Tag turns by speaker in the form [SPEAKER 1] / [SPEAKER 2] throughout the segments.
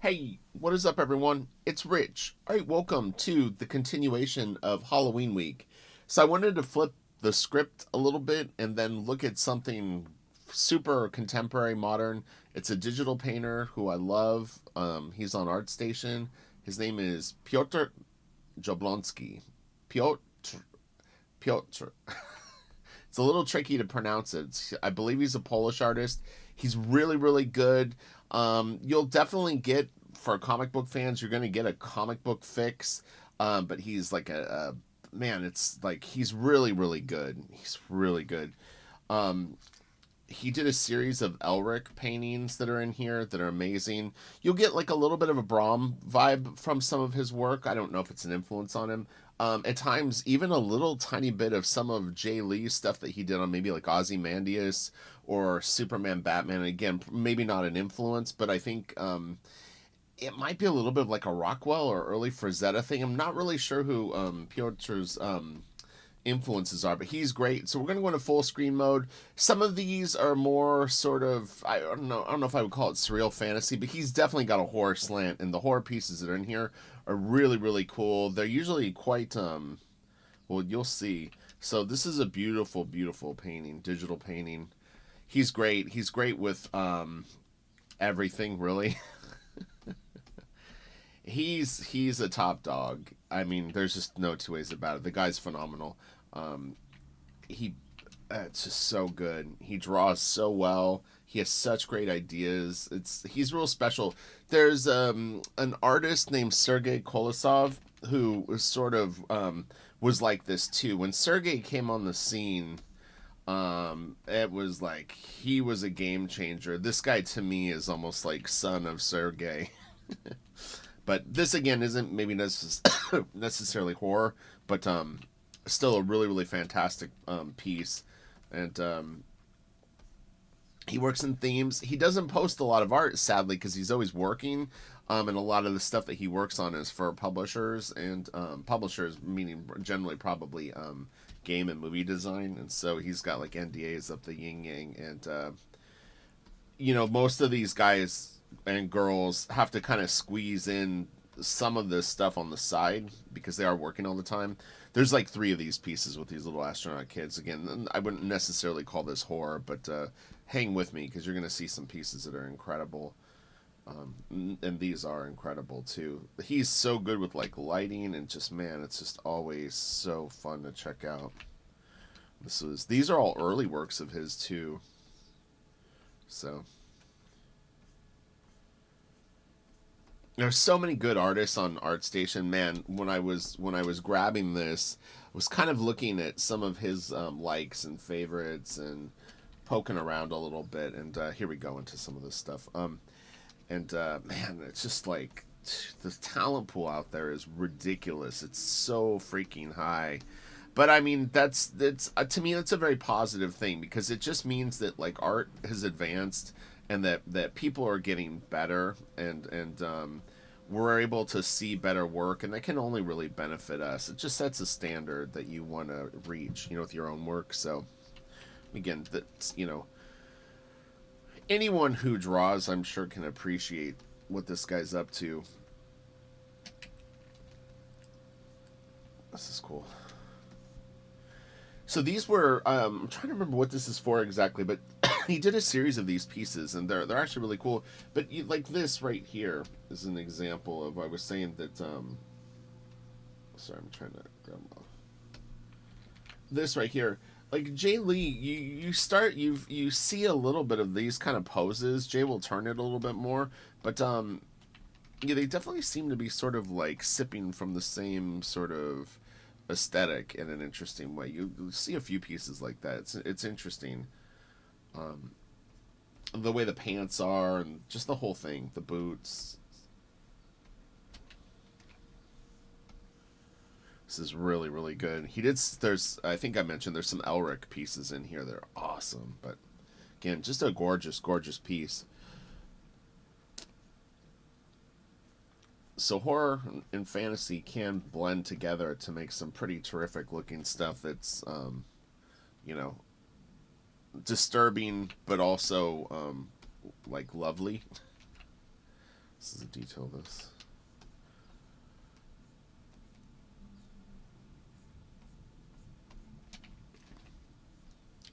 [SPEAKER 1] Hey, what is up, everyone? It's Rich. All right, welcome to the continuation of Halloween week. So, I wanted to flip the script a little bit and then look at something super contemporary, modern. It's a digital painter who I love. He's on ArtStation. His name is Piotr Jablonski. Piotr. Piotr. It's a little tricky to pronounce it. I believe he's a Polish artist. He's really, really good. You'll definitely get, for comic book fans, you're going to get a comic book fix. But he's like a man. It's like he's really, really good. He's really good. Um, he did a series of Elric paintings that are in here that are amazing. You'll get like a little bit of a Brahm vibe from some of his work. I don't know if it's an influence on him. At times, even a little tiny bit of some of Jay Lee's stuff that he did on maybe like Ozymandias or Superman, Batman. Again, maybe not an influence, but I think it might be a little bit of like a Rockwell or early Frazetta thing. I'm not really sure who Piotr's influences are, but he's great. So we're going to go into full screen mode. Some of these are more sort of, I don't know if I would call it surreal fantasy, but he's definitely got a horror slant, and the horror pieces that are in here are really, really cool. They're usually quite well, you'll see. So this is a beautiful, beautiful painting, digital painting. He's great. He's great with everything, really. He's a top dog. I mean, there's just no two ways about it. The guy's phenomenal. Um, he It's just so good. He draws so well. He has such great ideas. He's real special. There's an artist named Sergei Kolosov who was sort of was like this too. When Sergei came on the scene, it was like he was a game changer. This guy to me is almost like son of Sergei. But this again isn't maybe necessarily horror, but still a really really fantastic piece. And he works in themes. He doesn't post a lot of art, sadly, because he's always working. And a lot of the stuff that he works on is for publishers, and publishers meaning generally probably game and movie design. And so he's got like NDAs up the yin yang, and most of these guys and girls have to kind of squeeze in some of this stuff on the side because they are working all the time. There's like three of these pieces with these little astronaut kids. Again, I wouldn't necessarily call this horror, but hang with me because you're going to see some pieces that are incredible. And these are incredible too. He's so good with like lighting and just man, it's just always so fun to check out. These are all early works of his too. So there's so many good artists on ArtStation. Man, when I was grabbing this, I was kind of looking at some of his likes and favorites and poking around a little bit. And here we go into some of this stuff. And man, it's just like the talent pool out there is ridiculous. It's so freaking high. But I mean, that's to me that's a very positive thing because it just means that like art has advanced and that people are getting better and we're able to see better work, and that can only really benefit us. It just sets a standard that you want to reach, with your own work. So again, that's anyone who draws, I'm sure, can appreciate what this guy's up to. This is cool. So these were I'm trying to remember what this is for exactly, but he did a series of these pieces, and they're actually really cool. But like this right here is an example of I was saying that. Sorry, I'm trying to grab this right here. Like Jay Lee, you see a little bit of these kind of poses. Jay will turn it a little bit more, but yeah, they definitely seem to be sort of like sipping from the same sort of aesthetic in an interesting way. You see a few pieces like that. It's interesting. Um, the way the pants are and just the whole thing, the boots. This is really really good. There's I think I mentioned there's some Elric pieces in here that are awesome, but again, just a gorgeous gorgeous piece. So horror and fantasy can blend together to make some pretty terrific looking stuff that's you know disturbing but also like lovely. This is a detail of this.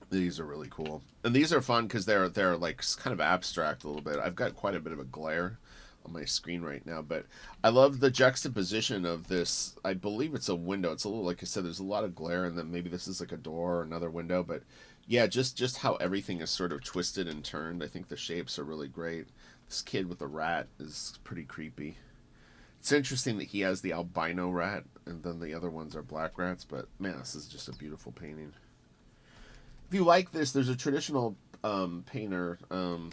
[SPEAKER 1] These are really cool, and these are fun because they're like kind of abstract a little bit. I've got quite a bit of a glare on my screen right now, but I love the juxtaposition of this. I believe it's a window. It's a little, like I said, there's a lot of glare, and then maybe this is like a door or another window, but yeah, just how everything is sort of twisted and turned. I think the shapes are really great. This kid with the rat is pretty creepy. It's interesting that he has the albino rat, and then the other ones are black rats, but man, this is just a beautiful painting. If you like this, there's a traditional painter. I'm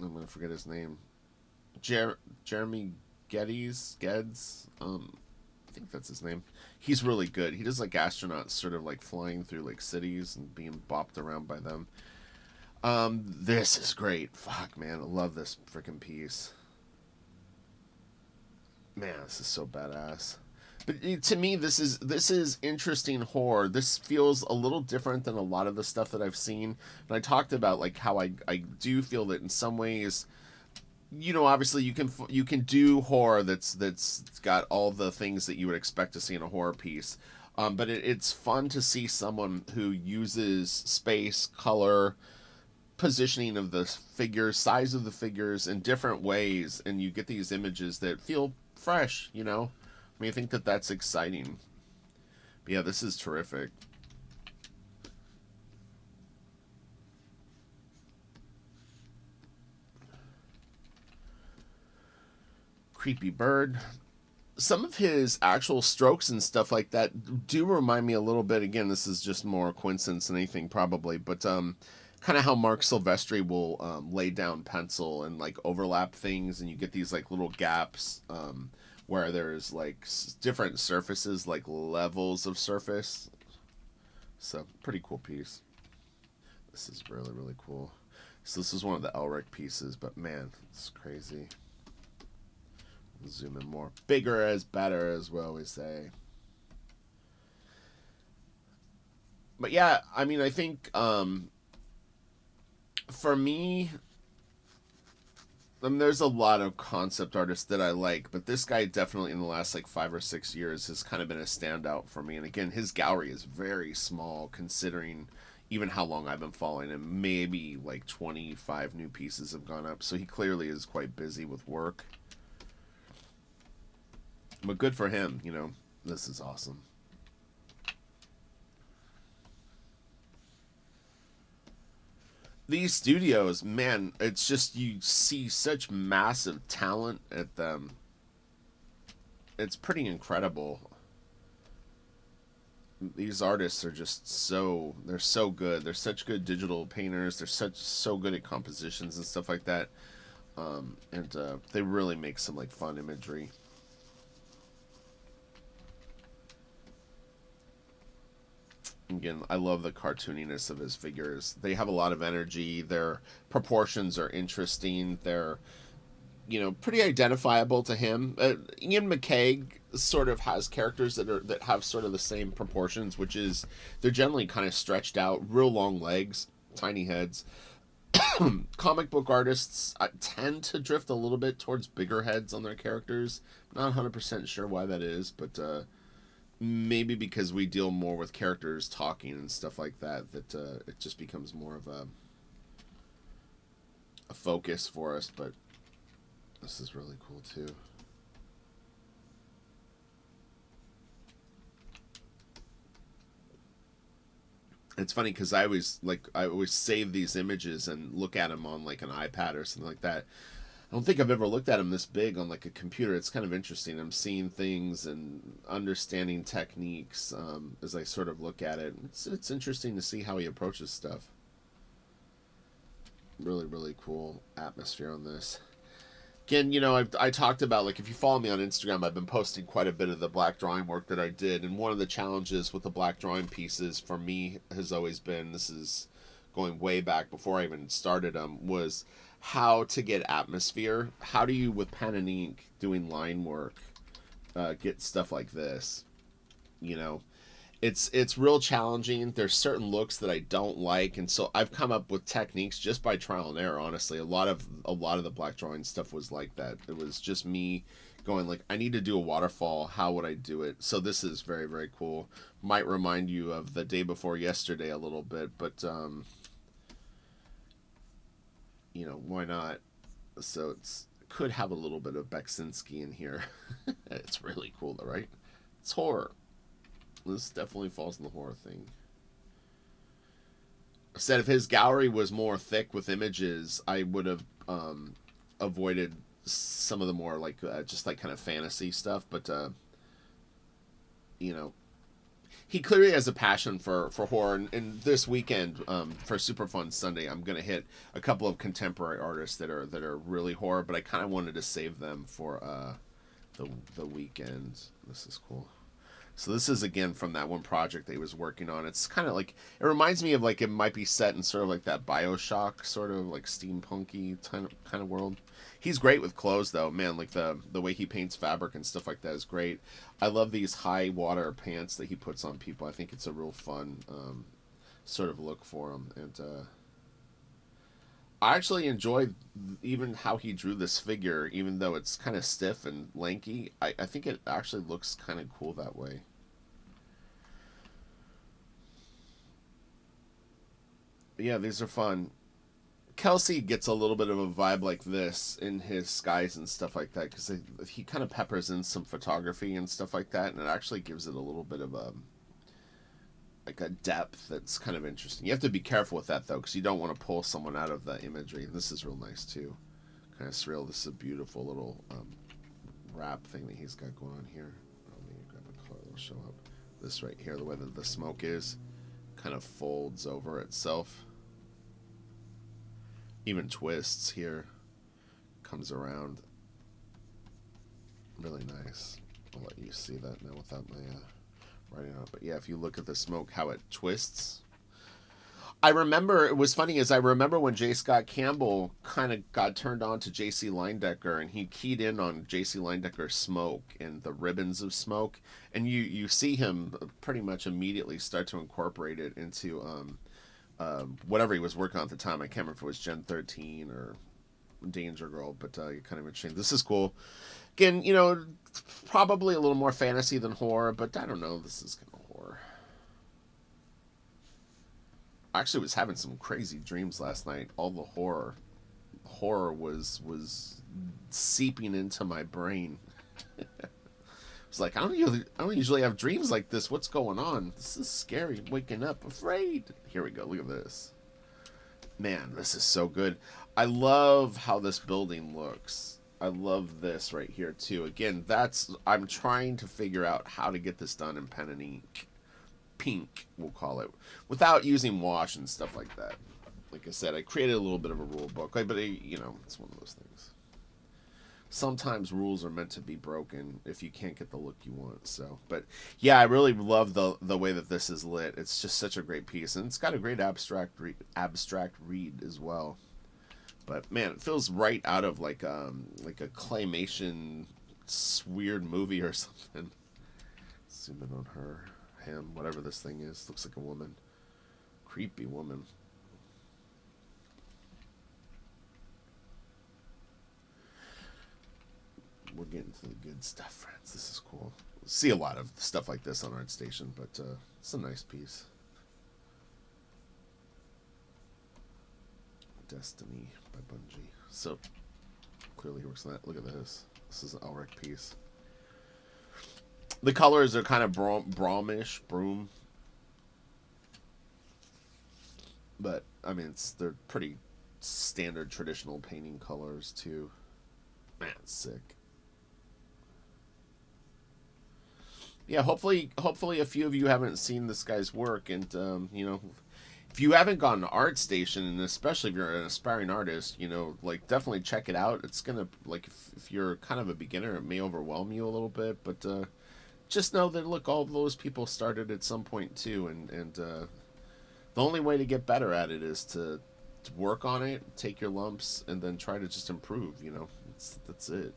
[SPEAKER 1] gonna forget his name. Jeremy Geddes. I think that's his name. He's really good. He does like astronauts, sort of like flying through like cities and being bopped around by them. This is great. Fuck, man, I love this freaking piece. Man, this is so badass. But to me, this is interesting horror. This feels a little different than a lot of the stuff that I've seen. And I talked about like how I do feel that in some ways, obviously you can do horror that's got all the things that you would expect to see in a horror piece. But it's fun to see someone who uses space, color, positioning of the figures, size of the figures in different ways, and you get these images that feel fresh. I mean, I think that that's exciting. But yeah, this is terrific. Creepy bird. Some of his actual strokes and stuff like that do remind me a little bit. Again, this is just more coincidence than anything, probably, but kind of how Mark Silvestri will lay down pencil and like overlap things, and you get these like little gaps where there's like different surfaces, like levels of surface. So pretty cool piece. This is really, really cool. So this is one of the Elric pieces, but man, it's crazy. Zoom in more. Bigger is better, as we always say. But yeah, I mean, I think for me, there's a lot of concept artists that I like, but this guy definitely in the last like 5 or 6 years has kind of been a standout for me. And again, his gallery is very small considering even how long I've been following him. Maybe like 25 new pieces have gone up, so he clearly is quite busy with work. But good for him. This is awesome. These studios, man, it's just you see such massive talent at them. It's pretty incredible. These artists are just they're so good. They're such good digital painters. They're so good at compositions and stuff like that. And they really make some like fun imagery. Again, I love the cartooniness of his figures. They have a lot of energy. Their proportions are interesting. They're, pretty identifiable to him. Ian McCaig sort of has characters that have sort of the same proportions, which is they're generally kind of stretched out, real long legs, tiny heads. Comic book artists tend to drift a little bit towards bigger heads on their characters. Not 100% sure why that is, but maybe because we deal more with characters talking and stuff like that, that it just becomes more of a focus for us. But this is really cool too. It's funny because I always save these images and look at them on like an iPad or something like that. I don't think I've ever looked at them this big on like a computer. It's kind of interesting. I'm seeing things and understanding techniques as I sort of look at it. It's interesting to see how he approaches stuff. Really, really cool atmosphere on this. Again, I talked about, like, if you follow me on Instagram, I've been posting quite a bit of the black drawing work that I did. And one of the challenges with the black drawing pieces for me has always been, this is going way back before I even started them, was how to get atmosphere. How do you, with pen and ink, doing line work, get stuff like this? You know, It's real challenging. There's certain looks that I don't like, and so I've come up with techniques just by trial and error. Honestly, a lot of the black drawing stuff was like that. It was just me going like, I need to do a waterfall. How would I do it? So this is very very cool. Might remind you of the day before yesterday a little bit, but why not? So it's could have a little bit of Beksinski in here. It's really cool though, right? It's horror. This definitely falls in the horror thing. I said if his gallery was more thick with images, I would have avoided some of the more like just like kind of fantasy stuff. But you know, he clearly has a passion for horror. And this weekend, for Super Fun Sunday, I'm gonna hit a couple of contemporary artists that are really horror. But I kind of wanted to save them for the weekend. This is cool. So this is again from that one project that he was working on. It's kind of like it reminds me of like it might be set in sort of like that BioShock sort of like steampunky kind of world. He's great with clothes though, man. Like the way he paints fabric and stuff like that is great. I love these high water pants that he puts on people. I think it's a real fun sort of look for him, and I actually enjoyed even how he drew this figure, even though it's kind of stiff and lanky. I think it actually looks kind of cool that way. But yeah, these are fun. Kelsey gets a little bit of a vibe like this in his skies and stuff like that because he kind of peppers in some photography and stuff like that, and it actually gives it a little bit of a like a depth that's kind of interesting. You have to be careful with that though because you don't want to pull someone out of the imagery. This is real nice too, kind of surreal. This is a beautiful little wrap thing that he's got going on here. Let me grab a color that'll show up. This right here, the way that the smoke is, kind of folds over itself. Even twists here, comes around. Really nice. I'll let you see that now without my writing on it. But yeah, if you look at the smoke, how it twists. I remember, it was funny is I remember when J. Scott Campbell kind of got turned on to J.C. Leyendecker and he keyed in on J.C. Leyendecker's smoke and the ribbons of smoke. And you see him pretty much immediately start to incorporate it into whatever he was working on at the time. I can't remember if it was Gen 13 or Danger Girl, but kind of interesting. This is cool. Again, probably a little more fantasy than horror, but I don't know. This is kind of horror. I actually was having some crazy dreams last night. All the horror was seeping into my brain. It's like I don't usually have dreams like this. What's going on? This is scary. Waking up afraid. Here we go. Look at this. Man, this is so good. I love how this building looks. I love this right here too. Again, I'm trying to figure out how to get this done in pen and ink. Pink, we'll call it, without using wash and stuff like that. Like I said, I created a little bit of a rule book, but it's one of those things. Sometimes rules are meant to be broken if you can't get the look you want. So, but yeah, I really love the way that this is lit. It's just such a great piece, and it's got a great abstract read as well. But man, it feels right out of like a claymation weird movie or something. Zoom in on her, him, whatever this thing is. Looks like a woman, creepy woman. We're getting to the good stuff, friends. This is cool. See a lot of stuff like this on ArtStation, but it's a nice piece. Destiny by Bungie. So clearly he works on that. Look at this. This is an Elric piece. The colors are kind of brownish, broom, but I mean they're pretty standard traditional painting colors too. Man, it's sick. Yeah, hopefully a few of you haven't seen this guy's work, and if you haven't gone to ArtStation, and especially if you're an aspiring artist, like definitely check it out. It's gonna like if you're kind of a beginner, it may overwhelm you a little bit, but just know that look, all those people started at some point too, and the only way to get better at it is to work on it, take your lumps, and then try to just improve. That's it.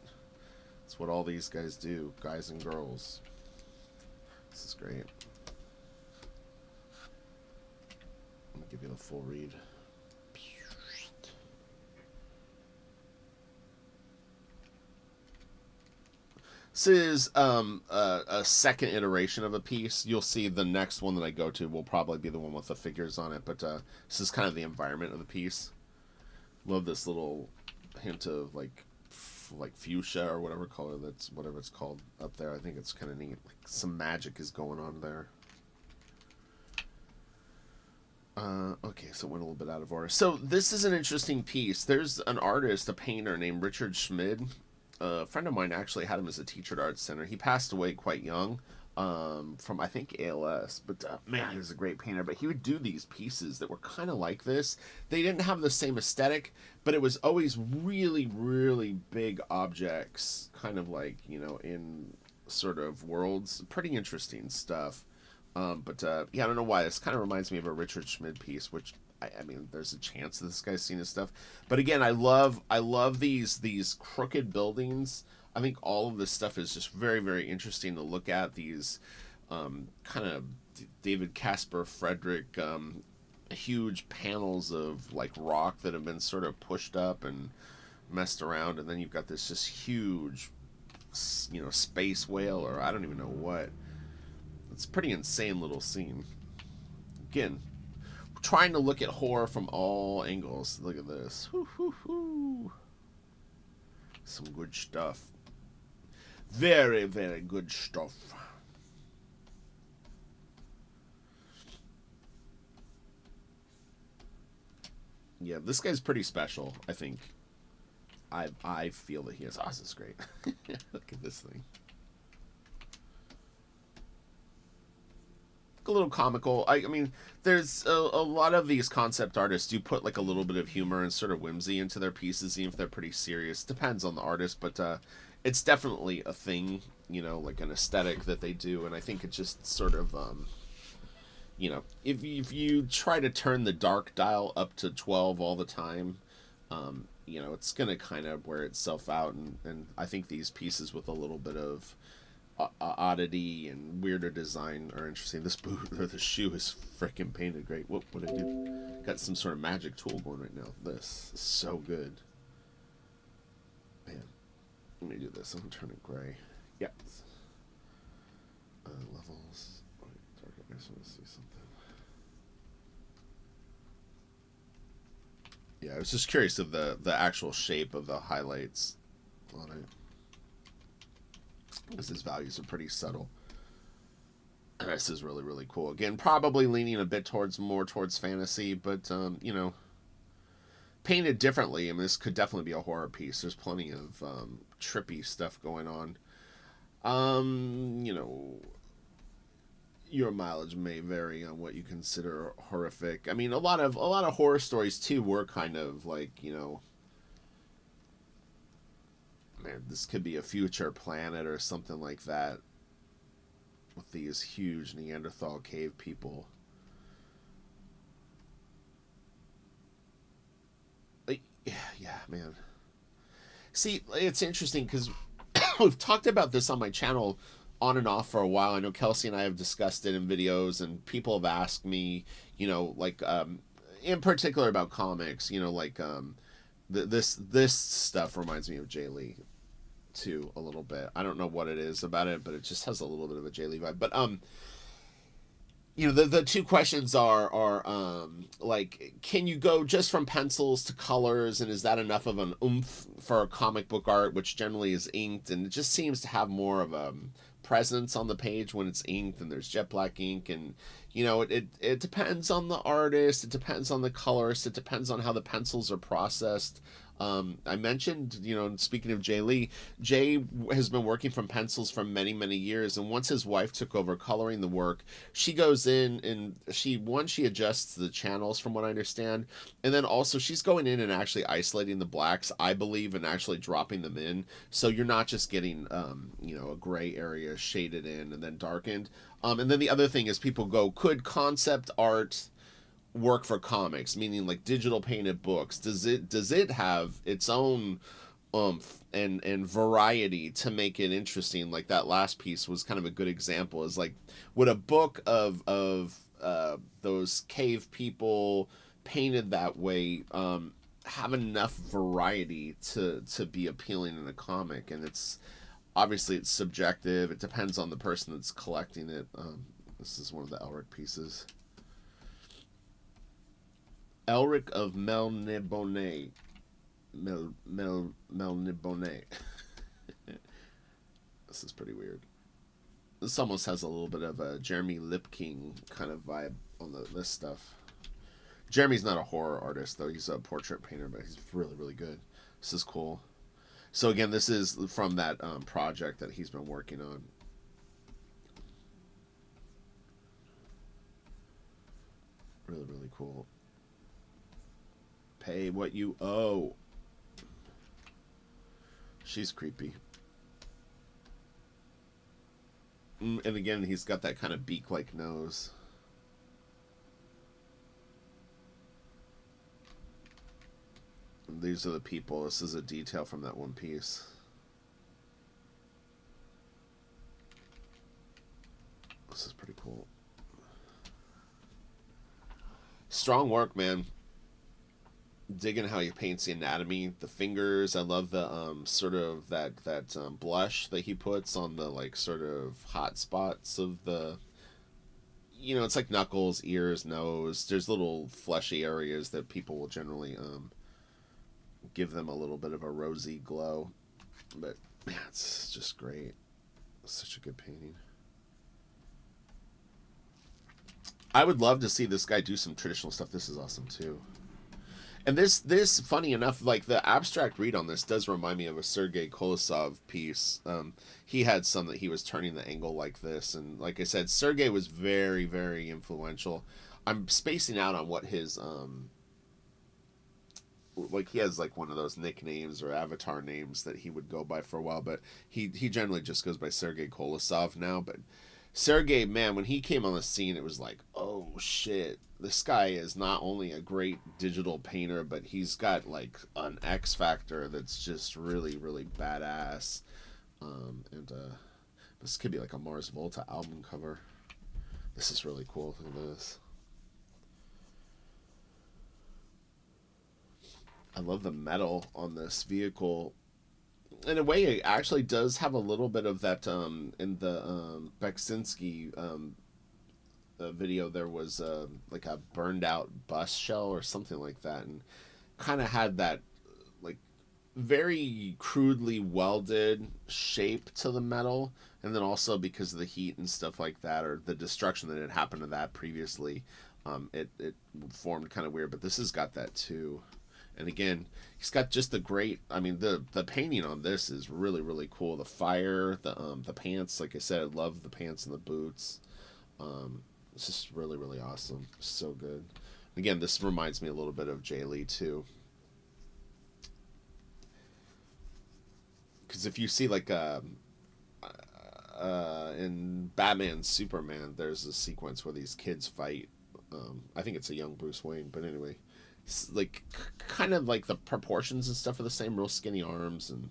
[SPEAKER 1] That's what all these guys do, guys and girls. This is great. give you the full read. This is a second iteration of a piece. You'll see the next one that I go to will probably be the one with the figures on it, but this is kind of the environment of the piece. Love this little hint of like fuchsia or whatever color whatever it's called up there. I think it's kind of neat. Like some magic is going on there. Okay, so it went a little bit out of order. So this is an interesting piece. There's an artist, a painter named Richard Schmid. A friend of mine actually had him as a teacher at Art Center. He passed away quite young from, I think, ALS. But man, he was a great painter. But he would do these pieces that were kind of like this. They didn't have the same aesthetic, but it was always really, really big objects, kind of like, in sort of worlds. Pretty interesting stuff. But yeah, I don't know why. This kind of reminds me of a Richard Schmid piece, which I mean, there's a chance that this guy's seen his stuff. But again, I love these crooked buildings. I think all of this stuff is just very, very interesting to look at. These kind of David Caspar Frederick huge panels of like rock that have been sort of pushed up and messed around, and then you've got this just huge, space whale, or I don't even know what. It's a pretty insane little scene. Again, trying to look at horror from all angles. Look at this. Woo, woo, woo. Some good stuff. Very, very good stuff. Yeah, this guy's pretty special, I think. I feel that he is. Oh, this is great. Look at this thing. A little comical. I mean, there's a lot of these concept artists do put like a little bit of humor and sort of whimsy into their pieces, even if they're pretty serious. Depends on the artist, but it's definitely a thing, like an aesthetic that they do, and I think it just sort of, if you try to turn the dark dial up to 12 all the time, it's gonna kind of wear itself out, and I think these pieces with a little bit of oddity and weirder design are interesting. This boot or the shoe is freaking painted great. What I do? Got some sort of magic tool going right now. This is so good. Man, let me do this. I'm gonna turn it gray. Yeah. Levels. Dark. I just want to see something. Yeah, I was just curious of the actual shape of the highlights on it, because his values are pretty subtle. This is really, really cool. Again, probably leaning a bit more towards fantasy, but painted differently. I mean, this could definitely be a horror piece. There's plenty of trippy stuff going on. Your mileage may vary on what you consider horrific. I mean, a lot of horror stories too were kind of like, man, this could be a future planet or something like that, with these huge Neanderthal cave people. Yeah, man. See, it's interesting because we've talked about this on my channel on and off for a while. I know Kelsey and I have discussed it in videos, and people have asked me, in particular about comics, this stuff reminds me of Jay Lee too, a little bit. I don't know what it is about it, but it just has a little bit of a Jay Lee vibe. But the two questions are like, can you go just from pencils to colors, and is that enough of an oomph for comic book art, which generally is inked, and it just seems to have more of a presence on the page when it's inked, and there's jet black ink, and it depends on the artist, it depends on the colorist, it depends on how the pencils are processed. I mentioned, speaking of Jay Lee, Jay has been working from pencils for many, many years, and once his wife took over coloring the work, she goes in and she adjusts the channels, from what I understand, and then also she's going in and actually isolating the blacks, I believe, and actually dropping them in, so you're not just getting, a gray area shaded in and then darkened. And then the other thing is, people go, could concept art work for comics, meaning like digital painted books? Does it have its own oomph and variety to make it interesting? Like that last piece was kind of a good example. Is like, would a book of those cave people painted that way have enough variety to be appealing in a comic, and it's obviously it's subjective. It depends on the person that's collecting it. This is one of the Elric pieces. Elric of Melniboné. Melniboné. This is pretty weird. This almost has a little bit of a Jeremy Lipking kind of vibe on this stuff. Jeremy's not a horror artist, though. He's a portrait painter, but he's really, really good. This is cool. So, again, this is from that project that he's been working on. Really, really cool. Pay what you owe. She's creepy. And again, he's got that kind of beak-like nose. And these are the people. This is a detail from that one piece. This is pretty cool. Strong work, man. Digging how he paints the anatomy, the fingers. I love the sort of that blush that he puts on the like sort of hot spots of the, you know, it's like knuckles, ears, nose. There's little fleshy areas that people will generally give them a little bit of a rosy glow. But man, it's just great. It's such a good painting. I would love to see this guy do some traditional stuff. This is awesome too. And this, funny enough, like the abstract read on this does remind me of a Sergei Kolosov piece. He had some that he was turning the angle like this, and like I said, Sergei was very, very influential. I'm spacing out on what his like he has like one of those nicknames or avatar names that he would go by for a while, but he generally just goes by Sergei Kolosov now. But Sergei, man, when he came on the scene, it was like, oh shit, this guy is not only a great digital painter, but he's got like an X factor that's just really, really badass. This could be like a Mars Volta album cover. This is really cool. Look at this. I love the metal on this vehicle. In a way, it actually does have a little bit of that in the Beksinski video. There was like a burned out bus shell or something like that, and kind of had that like very crudely welded shape to the metal. And then also because of the heat and stuff like that, or the destruction that had happened to that previously, it formed kind of weird. But this has got that too. And again, he's got just the great. I mean, the painting on this is really, really cool. The fire, the pants. Like I said, I love the pants and the boots. It's just really, really awesome. So good. Again, this reminds me a little bit of Jay Lee too. Because if you see like in Batman Superman, there's a sequence where these kids fight. I think it's a young Bruce Wayne, but anyway. Like kind of like the proportions and stuff are the same, real skinny arms, and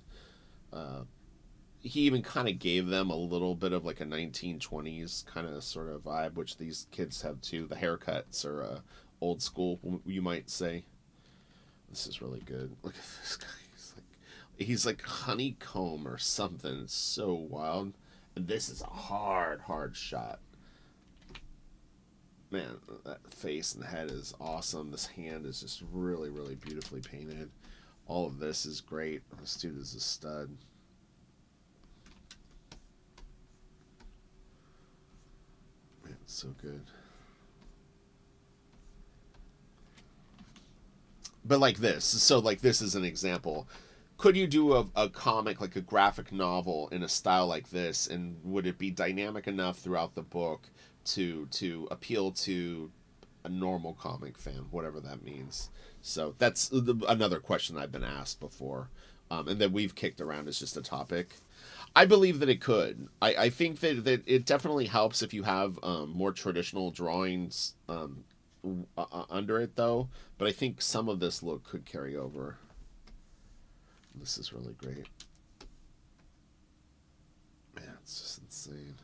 [SPEAKER 1] he even kind of gave them a little bit of like a 1920s kind of sort of vibe, which these kids have too. The haircuts are old school, you might say. This is really good. Look at this guy. He's like honeycomb or something. It's so wild. And this is a hard shot. Man, that face and head is awesome. This hand is just really, really beautifully painted. All of this is great. This dude is a stud. Man, it's so good. But like this. So like this is an example. Could you do a comic, like a graphic novel in a style like this, and would it be dynamic enough throughout the book to appeal to a normal comic fan, whatever that means? So that's another question I've been asked before, and that we've kicked around as just a topic. I believe that it could. I think that it definitely helps if you have more traditional drawings under it, though. But I think some of this look could carry over. This is really great. Man, it's just insane.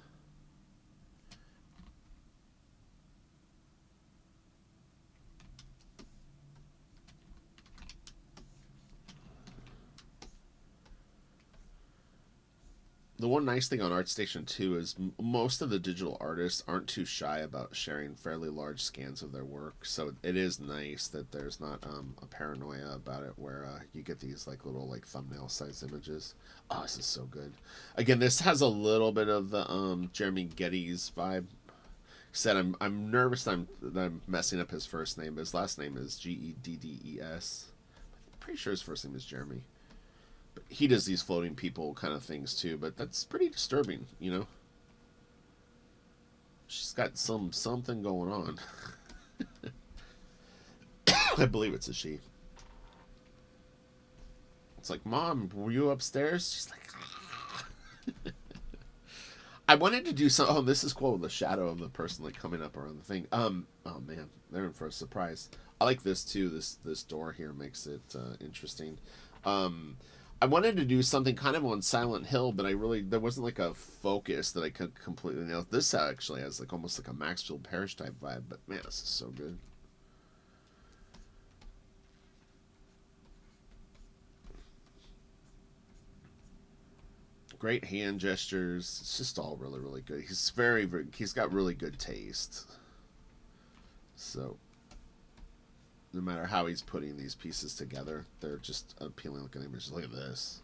[SPEAKER 1] The one nice thing on ArtStation 2 is most of the digital artists aren't too shy about sharing fairly large scans of their work. So it is nice that there's not a paranoia about it where you get these like little like thumbnail size images. Oh, this is so good. Again, this has a little bit of the Jeremy Geddes vibe. Said I'm nervous that I'm messing up his first name. His last name is Geddes. I'm pretty sure his first name is Jeremy. He does these floating people kind of things too, but that's pretty disturbing, you know. She's got something going on. I believe it's a she. It's like, Mom, were you upstairs? She's like, ah. I wanted to do some. Oh, this is cool. The shadow of the person like coming up around the thing. Oh man, they're in for a surprise. I like this too. This door here makes it interesting. Um, I wanted to do something kind of on Silent Hill, but there wasn't like a focus that I could completely nail. This actually has like almost like a Maxfield Parrish type vibe, but man, this is so good. Great hand gestures. It's just all really, really good. He's got really good taste. So no matter how he's putting these pieces together, they're just appealing looking images. Look at this.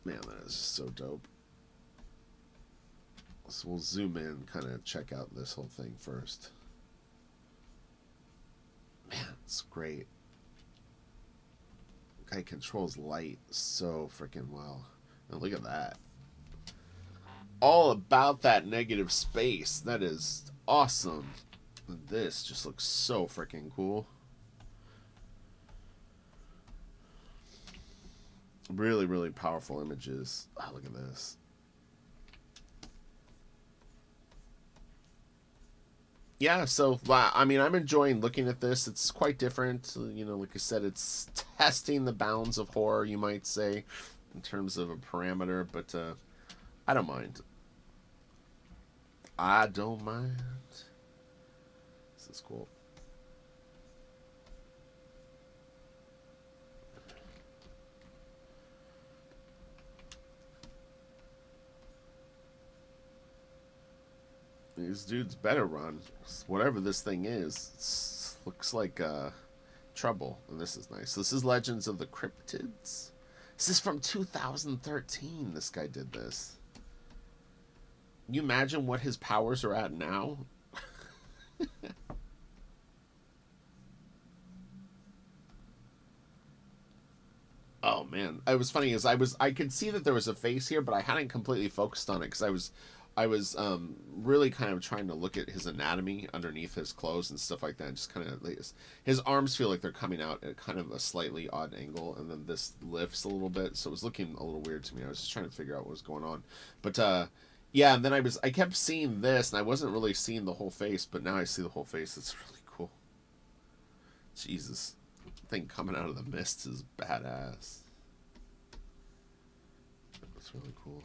[SPEAKER 1] Man, that is so dope. So we'll zoom in, kind of check out this whole thing first. Man, it's great. Guy controls light so freaking well. And look at that. All about that negative space. That is awesome. This just looks so freaking cool. Really, really powerful images. Oh, look at this. Yeah, so I mean, I'm enjoying looking at this. It's quite different. You know, like I said, it's testing the bounds of horror, you might say, in terms of a parameter, but I don't mind. I don't mind. This is cool. These dudes better run. Whatever this thing is, looks like trouble. And this is nice. This is Legends of the Cryptids. This is from 2013. This guy did this. Can you imagine what his powers are at now? Oh man, it was funny as I could see that there was a face here, but I hadn't completely focused on it because I was really kind of trying to look at his anatomy underneath his clothes and stuff like that. Just kind of his arms feel like they're coming out at kind of a slightly odd angle, and then this lifts a little bit, so it was looking a little weird to me. I was just trying to figure out what was going on, but yeah. And then I kept seeing this, and I wasn't really seeing the whole face, but now I see the whole face. It's really cool. Jesus, the thing coming out of the mist is badass. That's really cool.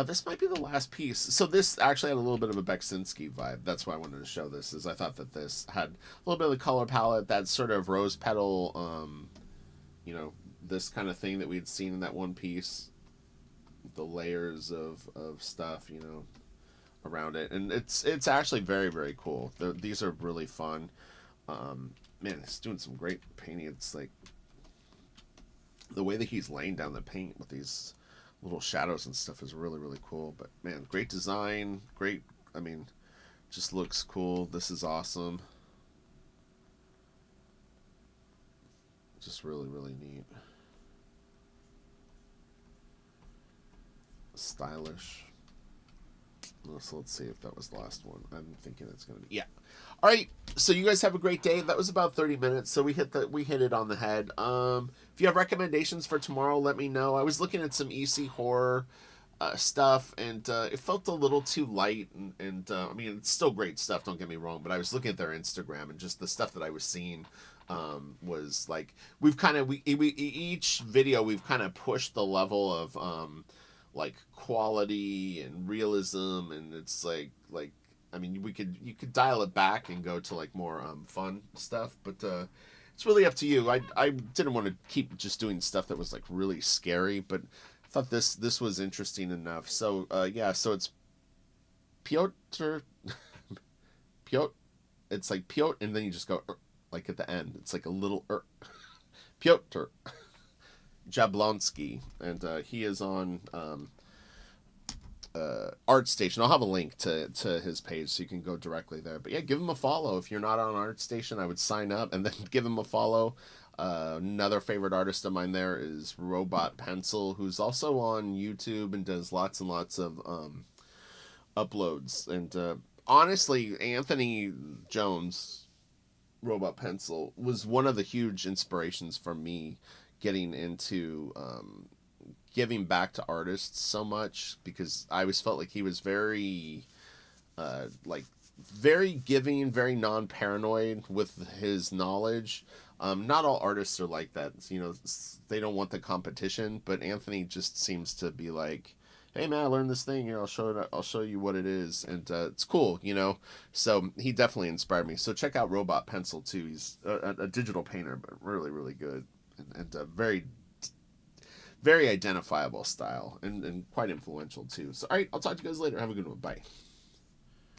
[SPEAKER 1] This might be the last piece. So this actually had a little bit of a Beksinski vibe. That's why I wanted to show this. Is I thought that this had a little bit of the color palette, that sort of rose petal, you know, this kind of thing that we had seen in that one piece, the layers of stuff, you know, around it, and it's actually very very cool. These are really fun. Man, he's doing some great painting. It's like the way that he's laying down the paint with these little shadows and stuff is really really cool. But man, great design, great. I mean, just looks cool. This is awesome. Just really really neat. Stylish. So let's see if that was the last one. I'm thinking it's gonna be, yeah. All right. So you guys have a great day. That was about 30 minutes. So we hit it on the head. If you have recommendations for tomorrow, let me know. I was looking at some EC horror stuff, and it felt a little too light. And I mean, it's still great stuff. Don't get me wrong. But I was looking at their Instagram, and just the stuff that I was seeing was like we each video we've kind of pushed the level of like quality and realism, and it's like I mean you could dial it back and go to like more fun stuff, but it's really up to you. I didn't want to keep just doing stuff that was like really scary, but I thought this was interesting enough. So yeah, so it's Piotr Piotr. It's like Piotr, and then you just go like at the end. It's like a little Piotr Jablonski, and he is on ArtStation. I'll have a link to his page so you can go directly there. But yeah, give him a follow. If you're not on ArtStation, I would sign up and then give him a follow. Another favorite artist of mine there is Robot Pencil, who's also on YouTube and does lots and lots of uploads. And honestly, Anthony Jones, Robot Pencil, was one of the huge inspirations for me getting into giving back to artists so much, because I always felt like he was very like very giving, very non-paranoid with his knowledge. Not all artists are like that. You know, they don't want the competition, but Anthony just seems to be like, "Hey man, I learned this thing. Here, I'll show you what it is," and it's cool. You know, so he definitely inspired me. So check out Robot Pencil too. He's a digital painter, but really, really good, and very very identifiable style, and quite influential too. So, all right, I'll talk to you guys later. Have a good one. Bye.